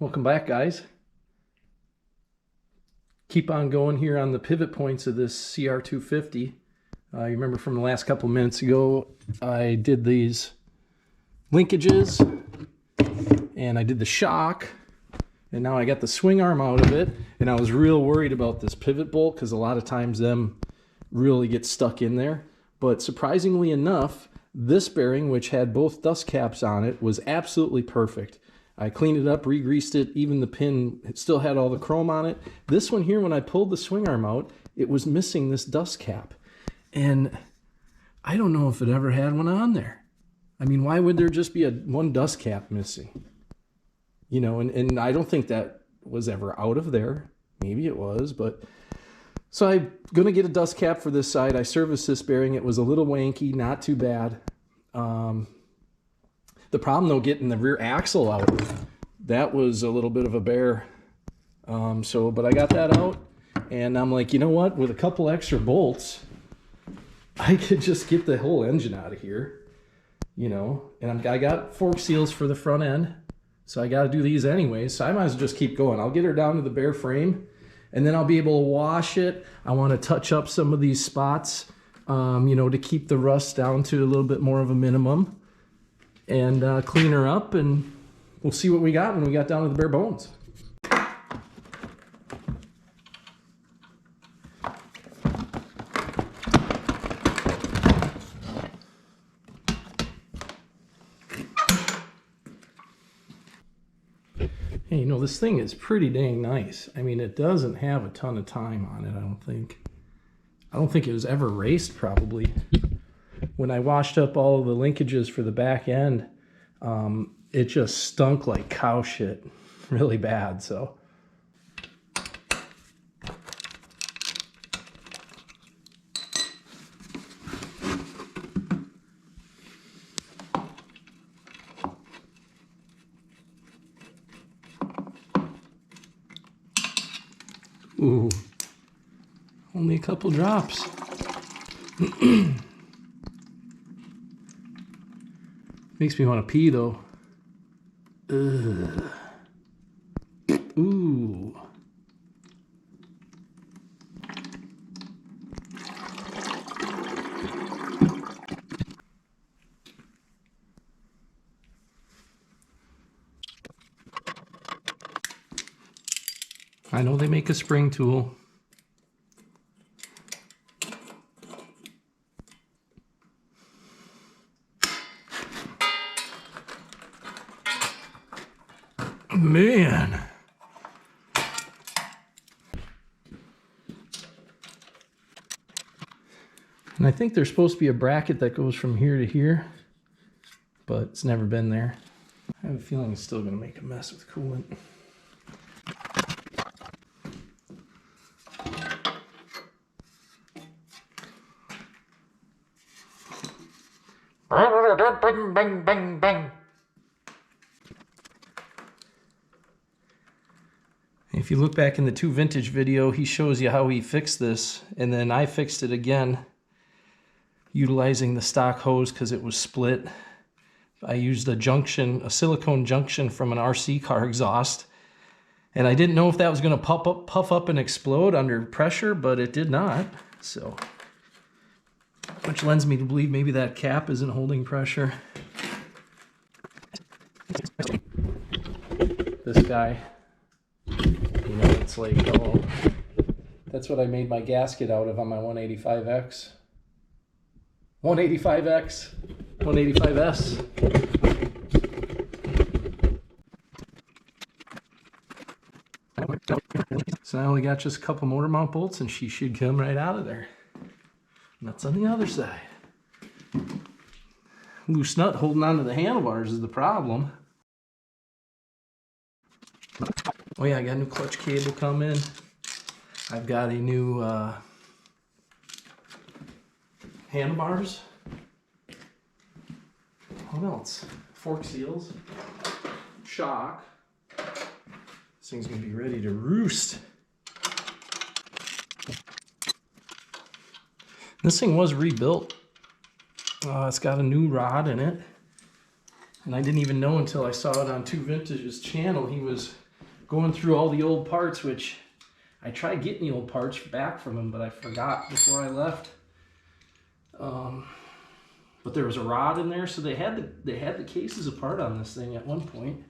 Welcome back, guys. Keep on going here on the pivot points of this CR250. You remember from the last couple minutes ago, I did these linkages and I did the shock, and now I got the swing arm out of it, and I was real worried about this pivot bolt because a lot of times them really get stuck in there. But surprisingly enough, this bearing, which had both dust caps on it, was absolutely perfect. I cleaned it up, re-greased it, even the pin, it still had all the chrome on it. This one here, when I pulled the swing arm out, it was missing this dust cap. And I don't know if it ever had one on there. I mean, why would there just be one dust cap missing? You know, and I don't think that was ever out of there. Maybe it was, but... So I'm going to get a dust cap for this side. I serviced this bearing. It was a little wanky, not too bad. The problem, though, getting the rear axle out, that was a little bit of a bear. But I got that out, and I'm like, you know what? With a couple extra bolts, I could just get the whole engine out of here, you know. And I got fork seals for the front end, so I got to do these anyways. So I might as well just keep going. I'll get her down to the bare frame, and then I'll be able to wash it. I want to touch up some of these spots, you know, to keep the rust down to a little bit more of a minimum. And clean her up, and we'll see what we got when we got down to the bare bones. Hey, you know, this thing is pretty dang nice. I mean, it doesn't have a ton of time on it, I don't think. I don't think it was ever raced, probably. When I washed up all of the linkages for the back end, it just stunk like cow shit really bad. So ooh, only a couple drops. Makes me want to pee, though. Ugh. Ooh. I know they make a spring tool. Man. And I think there's supposed to be a bracket that goes from here to here, but it's never been there. I have a feeling it's still going to make a mess with coolant. Bang, bang, bang, bang. If you look back in the 2 Vintage video, he shows you how he fixed this, and then I fixed it again utilizing the stock hose because it was split. I used a silicone junction from an RC car exhaust, and I didn't know if that was going to puff up and explode under pressure, but it did not. So, which lends me to believe maybe that cap isn't holding pressure. This guy. You know, it's like, oh, that's what I made my gasket out of on my 185X. 185X, 185S. So now we got just a couple motor mount bolts, and she should come right out of there. And that's on the other side. Loose nut holding onto the handlebars is the problem. Oh yeah, I got a new clutch cable coming. I've got a new handlebars. What else? Fork seals. Shock. This thing's gonna be ready to roost. This thing was rebuilt. It's got a new rod in it. And I didn't even know until I saw it on 2 Vintage's channel. He was going through all the old parts, which I tried getting the old parts back from them, but I forgot before I left. But there was a rod in there, so they had the cases apart on this thing at one point.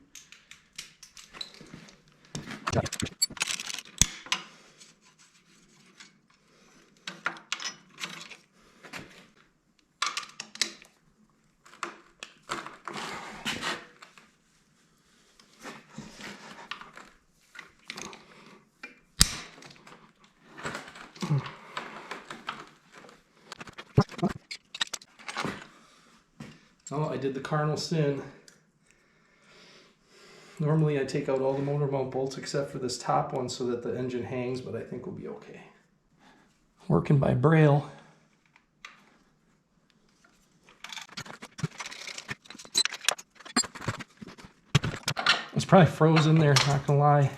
Oh, I did the cardinal sin. Normally I take out all the motor mount bolts except for this top one so that the engine hangs, but I think we'll be okay. Working by braille. It's probably frozen there, not gonna lie.